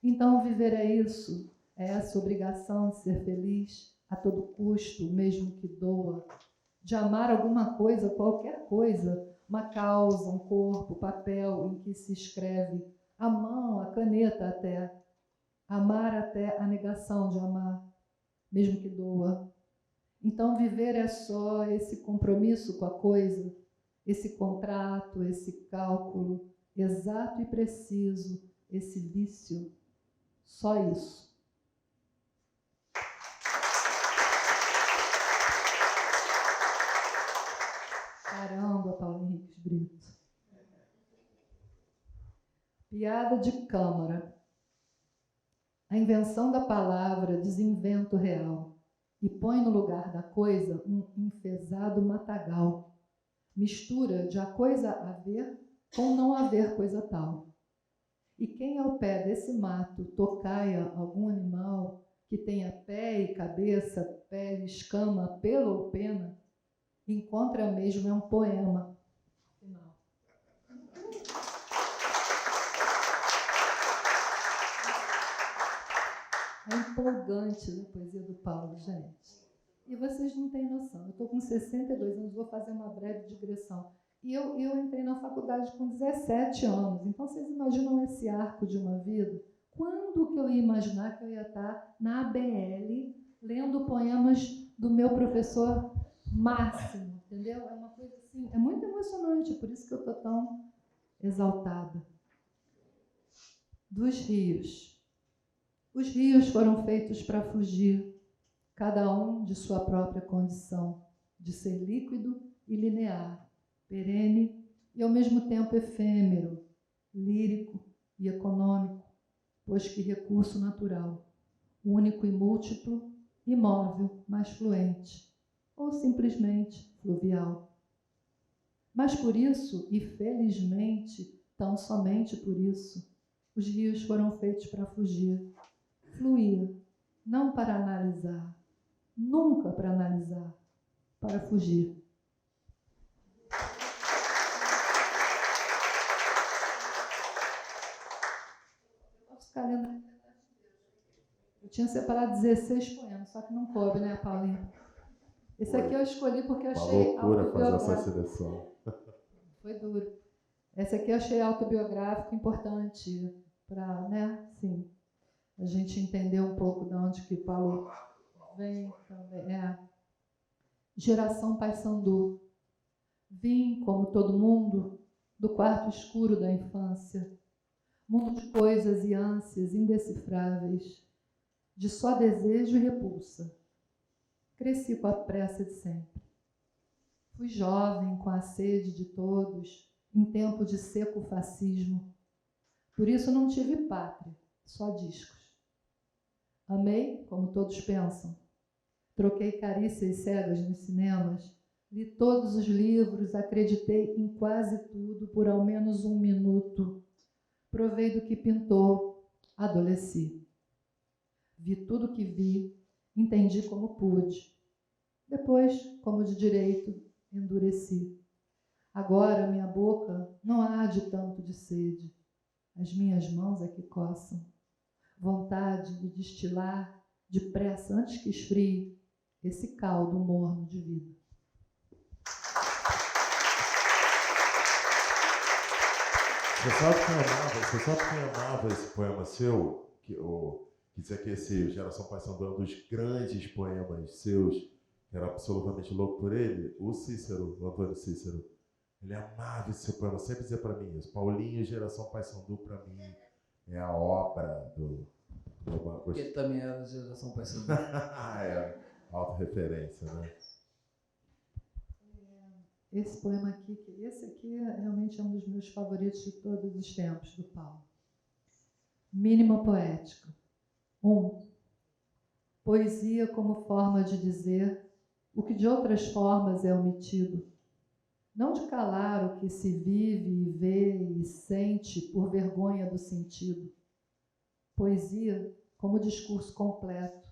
Speaker 4: Então viver é isso, é essa obrigação de ser feliz a todo custo, mesmo que doa, de amar alguma coisa, qualquer coisa, uma causa, um corpo, papel em que se escreve, a mão, a caneta até, amar até a negação de amar, mesmo que doa. Então viver é só esse compromisso com a coisa, esse contrato, esse cálculo exato e preciso, esse vício, só isso. Caramba, Paulo Henrique Brito. Piada de câmara. A invenção da palavra desinventa o real e põe no lugar da coisa um enfesado matagal. Mistura de a coisa haver com não haver coisa tal. E quem ao pé desse mato tocaia algum animal que tenha pé e cabeça, pele, escama, pelo ou pena, encontra mesmo é um poema. Final. É empolgante a poesia do Paulo, gente. E vocês não têm noção. Eu estou com 62 anos, vou fazer uma breve digressão. E eu entrei na faculdade com 17 anos. Então, vocês imaginam esse arco de uma vida? Quando que eu ia imaginar que eu ia estar na ABL lendo poemas do meu professor Máximo, entendeu? É uma coisa assim, é muito emocionante, por isso que eu estou tão exaltada. Dos rios. Os rios foram feitos para fugir, cada um de sua própria condição, de ser líquido e linear, perene e ao mesmo tempo efêmero, lírico e econômico, pois que recurso natural, único e múltiplo, imóvel, mas fluente, ou simplesmente fluvial. Mas por isso, e felizmente, tão somente por isso, os rios foram feitos para fugir, fluir, não para analisar, nunca para analisar, para fugir. Eu tinha separado 16 poemas, só que não coube, né, Paulinho? Esse aqui eu escolhi porque eu achei
Speaker 2: uma loucura fazer essa
Speaker 4: autobiográfico.
Speaker 2: seleção.
Speaker 4: Foi duro. Esse aqui eu achei autobiográfico importante para, né, sim, a gente entender um pouco de onde que Paulo vem também. Geração Paissandu. Vim, como todo mundo, do quarto escuro da infância, mundo de coisas e ânsias indecifráveis, de só desejo e repulsa. Cresci com a pressa de sempre. Fui jovem com a sede de todos, em tempo de seco fascismo. Por isso não tive pátria, só discos. Amei, como todos pensam. Troquei carícias cegas nos cinemas, li todos os livros, acreditei em quase tudo por ao menos 1 minuto. Provei do que pintou, adolesci. Vi tudo que vi, entendi como pude. Depois, como de direito, endureci. Agora minha boca não arde tanto de sede. As minhas mãos é que coçam. Vontade de destilar depressa antes que esfrie esse caldo morno de vida.
Speaker 2: Você sabe quem amava esse poema seu? Que dizia que esse Geração Paysandu é um dos grandes poemas seus, que era absolutamente louco por ele? O Cícero, o Antônio Cícero. Ele amava esse poema, sempre dizia para mim isso. Paulinho, Geração Paysandu, para mim, é a obra do...
Speaker 3: Porque também era Geração Paysandu.
Speaker 2: É, autorreferência, né?
Speaker 4: Esse poema aqui, esse aqui realmente é um dos meus favoritos de todos os tempos, do Paulo. Mínima poética. 1. Poesia como forma de dizer o que de outras formas é omitido. Não de calar o que se vive e vê e sente por vergonha do sentido. Poesia como discurso completo,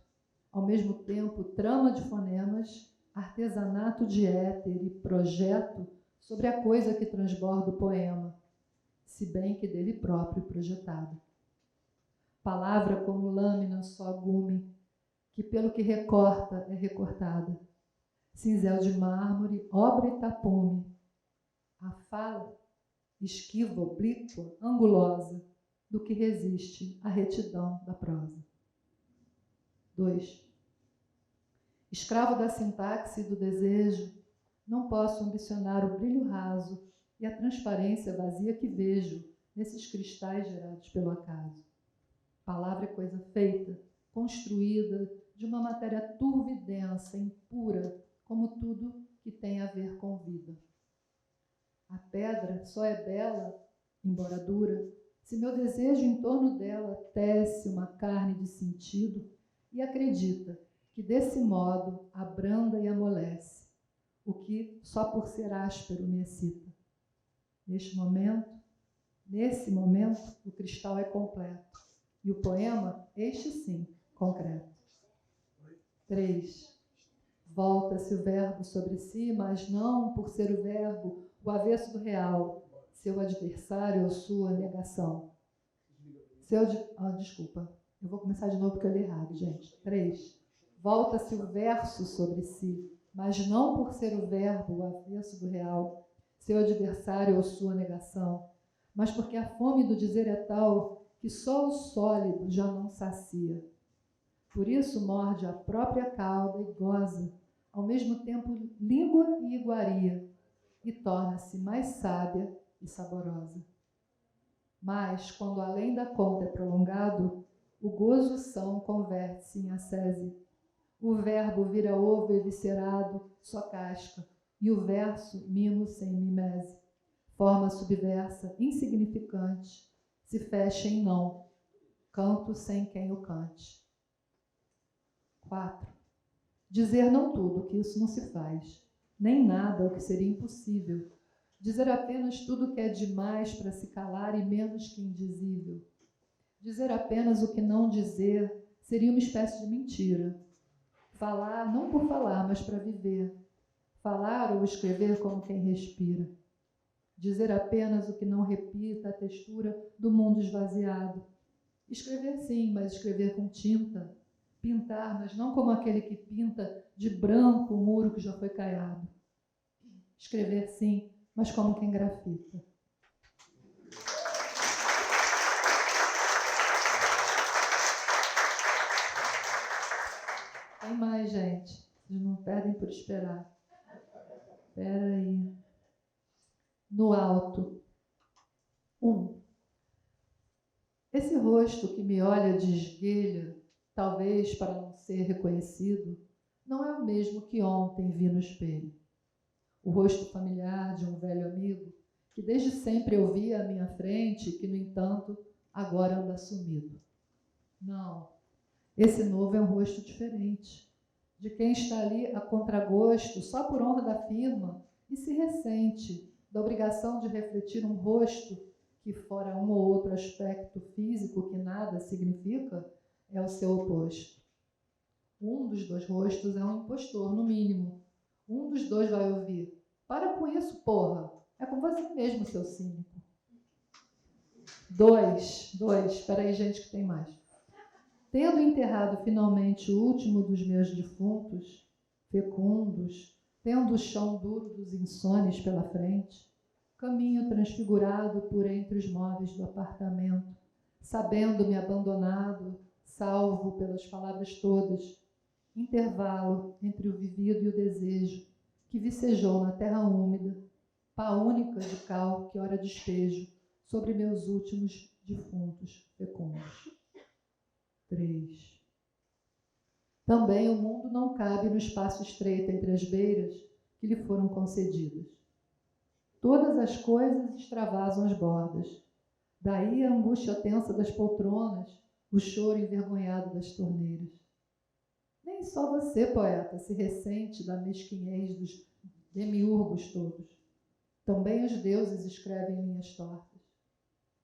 Speaker 4: ao mesmo tempo trama de fonemas, artesanato de éter e projeto sobre a coisa que transborda o poema, se bem que dele próprio projetado. Palavra como lâmina só gume, que pelo que recorta é recortada. Cinzel de mármore, obra e tapume. A fala, esquiva, oblíqua, angulosa, do que resiste à retidão da prosa. 2. Escravo da sintaxe e do desejo, não posso ambicionar o brilho raso e a transparência vazia que vejo nesses cristais gerados pelo acaso. Palavra é coisa feita, construída de uma matéria turva e densa, impura, como tudo que tem a ver com vida. A pedra só é bela, embora dura, se meu desejo em torno dela tece uma carne de sentido e acredita que desse modo abranda e amolece, o que só por ser áspero me excita. Nesse momento, o cristal é completo, e o poema, este sim, concreto. 3. Volta-se o verbo sobre si, mas não por ser o verbo, o avesso do real, seu adversário ou sua negação. Desculpa, eu vou começar de novo porque eu li errado, gente. 3. Volta-se o verso sobre si, mas não por ser o verbo, o avesso do real, seu adversário ou sua negação, mas porque a fome do dizer é tal que só o sólido já não sacia. Por isso morde a própria cauda e goza, ao mesmo tempo língua e iguaria, e torna-se mais sábia e saborosa. Mas, quando além da conta é prolongado, o gozo são converte-se em ascese. O verbo vira ovo eviscerado, só casca, e o verso mimo sem mimese. Forma subversa, insignificante, se fecha em não, canto sem quem o cante. 4. Dizer não tudo, que isso não se faz, nem nada o que seria impossível. Dizer apenas tudo que é demais para se calar e menos que indizível. Dizer apenas o que não dizer seria uma espécie de mentira. Falar não por falar, mas para viver. Falar ou escrever como quem respira. Dizer apenas o que não repita a textura do mundo esvaziado. Escrever sim, mas escrever com tinta. Pintar, mas não como aquele que pinta de branco o muro que já foi caiado. Escrever sim, mas como quem grafita. Tem mais, gente. Vocês não perdem por esperar. Espera aí. No alto. 1. Esse rosto que me olha de esguelha, talvez para não ser reconhecido, não é o mesmo que ontem vi no espelho. O rosto familiar de um velho amigo, que desde sempre eu via à minha frente e que, no entanto, agora anda sumido. Não, esse novo é um rosto diferente, de quem está ali a contragosto, só por honra da firma, e se ressente da obrigação de refletir um rosto que, fora um ou outro aspecto físico que nada significa, é o seu oposto. Um dos dois rostos é um impostor, no mínimo. Um dos dois vai ouvir: para com isso, porra! É com você mesmo, seu cínico. 2. Espera aí, gente, que tem mais. Tendo enterrado finalmente o último dos meus defuntos, fecundos, tendo o chão duro dos insones pela frente, caminho transfigurado por entre os móveis do apartamento, sabendo-me abandonado, salvo pelas palavras todas, intervalo entre o vivido e o desejo, que vicejou na terra úmida, pá única de cal que ora despejo sobre meus últimos defuntos fecundos. 3. Também o mundo não cabe no espaço estreito entre as beiras que lhe foram concedidas. Todas as coisas extravasam as bordas. Daí a angústia tensa das poltronas, o choro envergonhado das torneiras. Nem só você, poeta, se ressente da mesquinhez dos demiurgos todos. Também os deuses escrevem linhas tortas.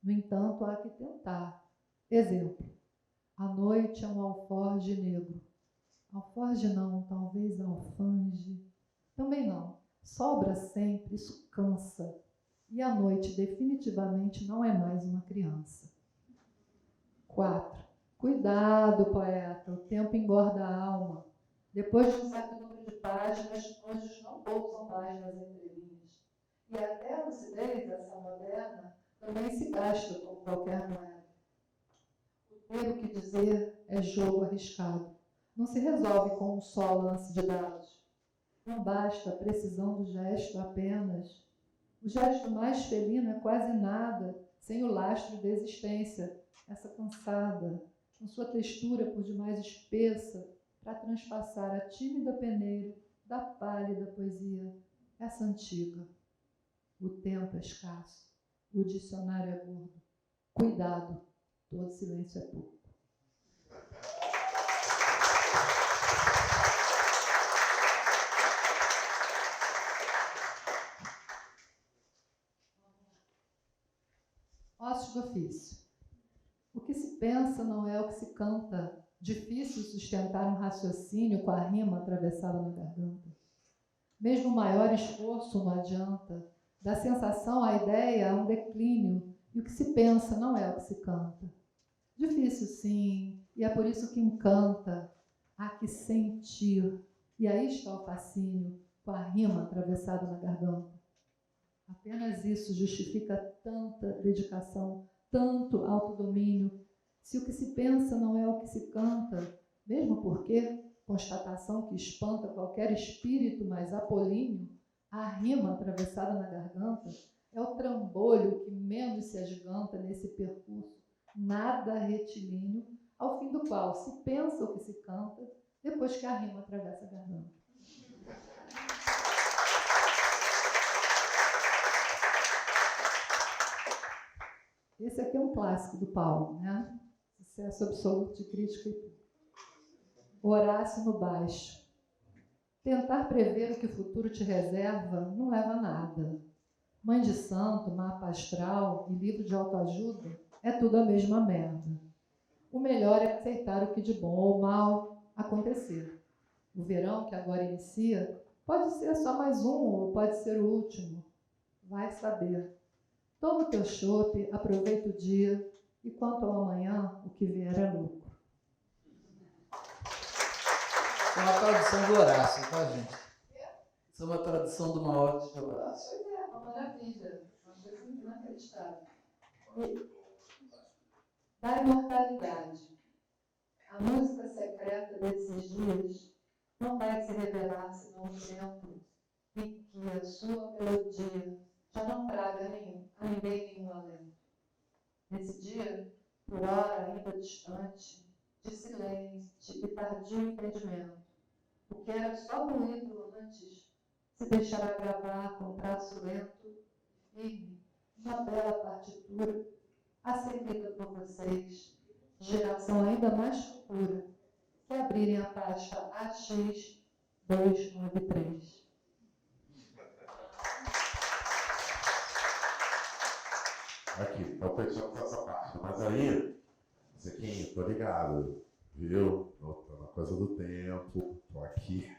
Speaker 4: No entanto, há que tentar. Exemplo. A noite é um alforge negro. Alforge não, talvez alfange. Também não. Sobra sempre, isso cansa. E a noite definitivamente não é mais uma criança. 4. Cuidado, poeta, o tempo engorda a alma. Depois de um certo número de páginas, anjos não pousam mais nas entrelinhas. E até a lucidez dessa moderna também se gasta com qualquer moeda. Ter o que dizer é jogo arriscado. Não se resolve com um só lance de dados. Não basta a precisão do gesto apenas. O gesto mais felino é quase nada, sem o lastro da existência, essa cansada, com sua textura por demais espessa, para transpassar a tímida peneira da pálida poesia, essa antiga. O tempo é escasso, o dicionário é gordo. Cuidado, todo silêncio é pouco. Ossos do ofício. O que se pensa não é o que se canta. Difícil sustentar um raciocínio com a rima atravessada na garganta. Mesmo o maior esforço não adianta. Da sensação à ideia há um declínio, e o que se pensa não é o que se canta. Difícil, sim, e é por isso que encanta. Há que sentir. E aí está o fascínio, com a rima atravessada na garganta. Apenas isso justifica tanta dedicação, tanto autodomínio. Se o que se pensa não é o que se canta, mesmo porque, constatação que espanta qualquer espírito mais apolíneo, a rima atravessada na garganta é o trambolho que menos se agiganta nesse percurso nada retilíneo, ao fim do qual se pensa o que se canta, depois que a rima atravessa a garganta. Esse aqui é um clássico do Paulo, né? Sucesso absoluto de crítica. Horácio no baixo. Tentar prever o que o futuro te reserva não leva a nada. Mãe de santo, mapa astral e livro de autoajuda é tudo a mesma merda. O melhor é aceitar o que de bom ou mal acontecer. O verão que agora inicia pode ser só mais um ou pode ser o último. Vai saber. Toma o teu chope, aproveita o dia e quanto ao amanhã, o que vier é lucro.
Speaker 3: Isso é uma tradução do Horácio, tá, gente? Isso é uma tradução do Maote de Horácio.
Speaker 4: Pois é, uma maravilha. Uma coisa inacreditável. Da imortalidade. A música secreta desses dias não vai se revelar senão no tempo em que a sua melodia já não traga a ninguém nenhum alento. Nesse dia, por hora ainda distante, de silêncio e tardio entendimento, o que era só ruído antes, se deixará gravar com traço lento, firme, uma bela partitura, acendida por vocês, geração ainda mais futura, que abrirem a pasta AX 293.
Speaker 2: Aqui, então fechamos essa parte. Mas aí, Zequinho, tô ligado, viu? Tô na coisa do tempo, tô aqui.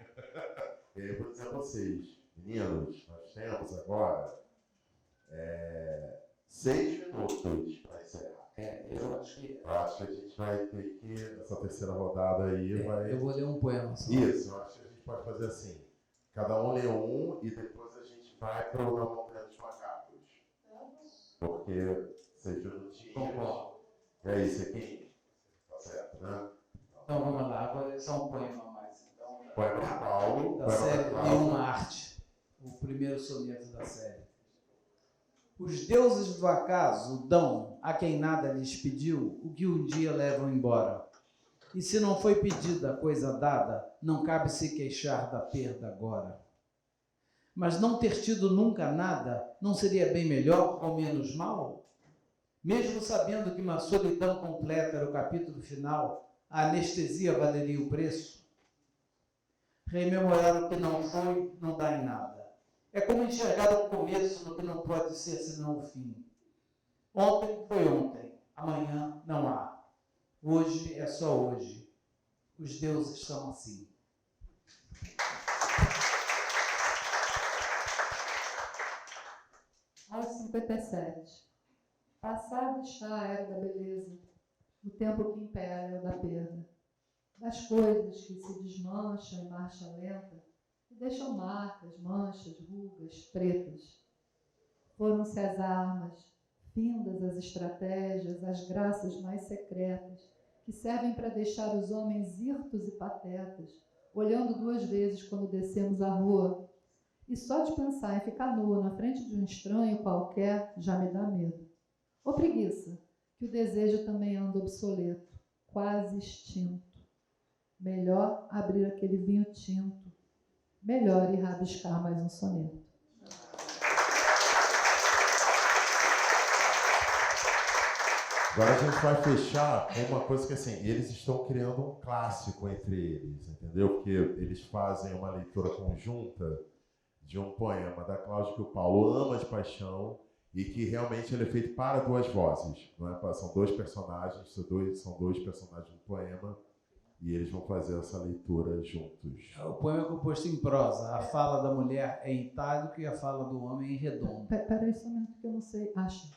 Speaker 2: E aí eu vou dizer a vocês, meninos, nós temos agora 6 minutos para encerrar.
Speaker 3: Eu acho que
Speaker 2: Eu acho que a gente vai ter que, essa terceira rodada aí, vai...
Speaker 3: eu vou ler um poema só.
Speaker 2: Isso, eu acho que a gente pode fazer assim. Cada um lê um e depois a gente vai para o Na Montanha dos Macacos. Porque 6 minutinhos.
Speaker 3: Concordo.
Speaker 2: É isso aqui. Tá certo, né?
Speaker 3: Então vamos lá, vou ler só um poema a mais. Então,
Speaker 2: Poema de Paulo.
Speaker 3: da
Speaker 2: poema
Speaker 3: série
Speaker 2: de Paulo.
Speaker 3: Nenhuma Arte, o primeiro soneto da série. Os deuses do acaso dão a quem nada lhes pediu o que um dia levam embora. E se não foi pedida a coisa dada, não cabe se queixar da perda agora. Mas não ter tido nunca nada, não seria bem melhor ou menos mal? Mesmo sabendo que uma solidão completa era o capítulo final, a anestesia valeria o preço? Rememorar o que não foi não dá em nada. É como enxergar o começo no que não pode ser senão o fim. Ontem foi ontem, amanhã não há. Hoje é só hoje. Os deuses são assim.
Speaker 4: Aos 57. Passado está a era da beleza, o tempo que impera é o da perda. Das coisas que se desmancham em marcha lenta e deixam marcas, manchas, rugas, pretas. Foram-se as armas, findas as estratégias, as graças mais secretas, que servem para deixar os homens hirtos e patetas, olhando 2 vezes quando descemos a rua. E só de pensar em ficar nua na frente de um estranho qualquer já me dá medo. Ou preguiça, que o desejo também anda obsoleto, quase extinto. Melhor abrir aquele vinho tinto. Melhor ir rabiscar mais um soneto.
Speaker 2: Agora a gente vai fechar com uma coisa que, assim, eles estão criando um clássico entre eles, entendeu? Porque eles fazem uma leitura conjunta de um poema da Cláudia que o Paulo ama de paixão e que realmente ele é feito para 2 vozes, não é? São 2 personagens, são dois personagens do poema e eles vão fazer essa leitura juntos.
Speaker 3: O poema é composto em prosa. A fala da mulher é em itálico e a fala do homem é em redondo.
Speaker 4: Peraí só um minuto que eu não sei. Acho.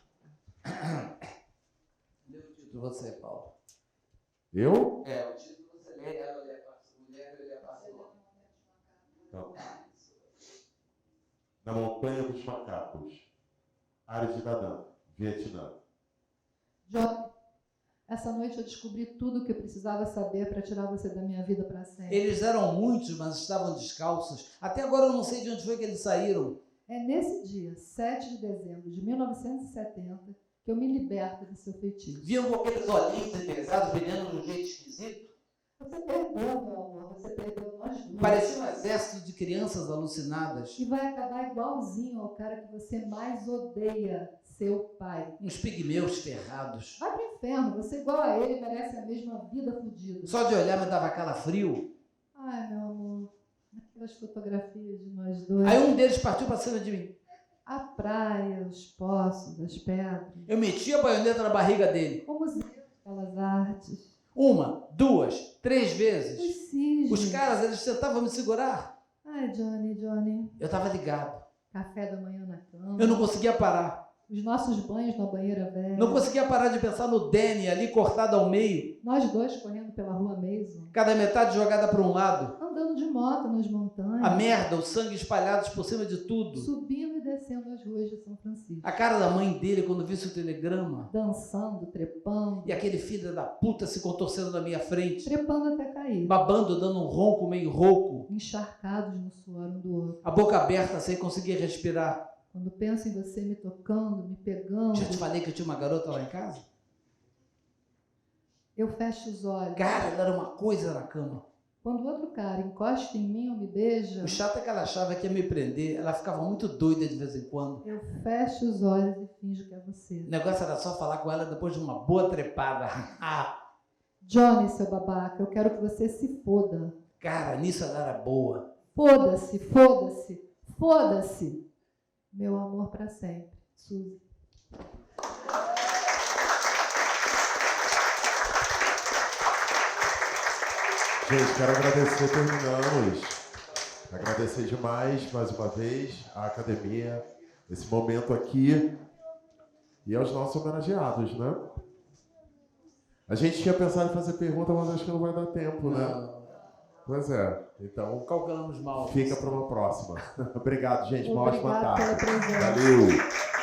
Speaker 3: Lê o título você, Paulo.
Speaker 2: Eu?
Speaker 3: O título você lê, ela lê a mulher, eu lê a parte do homem.
Speaker 2: Então, Na Montanha dos Macacos, Aridadã, Vietnã.
Speaker 4: Jó, essa noite eu descobri tudo o que eu precisava saber para tirar você da minha vida para sempre.
Speaker 3: Eles eram muitos, mas estavam descalços. Até agora eu não sei de onde foi que eles saíram.
Speaker 4: É nesse dia, 7 de dezembro de 1970, que eu me liberto do seu feitiço.
Speaker 3: Viam com aqueles olhinhos pesados, brilhando de um jeito esquisito.
Speaker 4: Você perdeu, meu amor, você perdeu nós dois.
Speaker 3: Parecia um exército de crianças alucinadas.
Speaker 4: E vai acabar igualzinho ao cara que você mais odeia, seu pai.
Speaker 3: Uns pigmeus ferrados.
Speaker 4: Vai pro inferno, você igual a ele merece a mesma vida fodida.
Speaker 3: Só de olhar me dava calafrio.
Speaker 4: Ai, meu amor, aquelas fotografias de nós dois.
Speaker 3: Aí um deles partiu para cima de mim.
Speaker 4: A praia, os poços, as pedras.
Speaker 3: Eu meti a baioneta na barriga dele.
Speaker 4: O museu, aquelas artes.
Speaker 3: 1, 2, 3
Speaker 4: Os
Speaker 3: vezes.
Speaker 4: cisnes.
Speaker 3: Os caras, eles tentavam me segurar.
Speaker 4: Ai, Johnny.
Speaker 3: Eu estava ligado.
Speaker 4: Café da manhã na cama.
Speaker 3: Eu não conseguia parar.
Speaker 4: Os nossos banhos na banheira velha.
Speaker 3: Não conseguia parar de pensar no Danny ali cortado ao meio.
Speaker 4: Nós dois correndo pela rua Mason.
Speaker 3: Cada metade jogada para um lado.
Speaker 4: Andando de moto nas montanhas.
Speaker 3: A merda, o sangue espalhados por cima de tudo.
Speaker 4: Subindo e descendo as ruas de São Francisco.
Speaker 3: A cara da mãe dele quando visse o telegrama.
Speaker 4: Dançando, trepando.
Speaker 3: E aquele filho da puta se contorcendo na minha frente.
Speaker 4: Trepando até cair.
Speaker 3: Babando, dando um ronco meio rouco.
Speaker 4: Encharcados no suor um do outro.
Speaker 3: A boca aberta sem conseguir respirar.
Speaker 4: Quando penso em você me tocando, me pegando.
Speaker 3: Já te falei que eu tinha uma garota lá em casa?
Speaker 4: Eu fecho os olhos.
Speaker 3: Cara, ela era uma coisa na cama.
Speaker 4: Quando o outro cara encosta em mim ou me beija,
Speaker 3: O chato é que ela achava que ia me prender. Ela ficava muito doida de vez em quando.
Speaker 4: eu fecho os olhos e finjo que é você.
Speaker 3: O negócio era só falar com ela depois de uma boa trepada.
Speaker 4: Johnny, seu babaca, eu quero que você se foda.
Speaker 3: Cara, nisso ela era boa.
Speaker 4: Foda-se, foda-se, foda-se. Meu amor para sempre. Suzy.
Speaker 2: Gente, quero agradecer, terminamos. Agradecer demais, mais uma vez, a academia, esse momento aqui e aos nossos homenageados, né? A gente tinha pensado em fazer pergunta, mas acho que não vai dar tempo, né?
Speaker 3: Não.
Speaker 2: Pois é. Então,
Speaker 3: Calculamos mal.
Speaker 2: fica para uma próxima. Obrigado, gente. Uma ótima
Speaker 4: Obrigada
Speaker 2: tarde.
Speaker 4: pela presença.
Speaker 2: Valeu.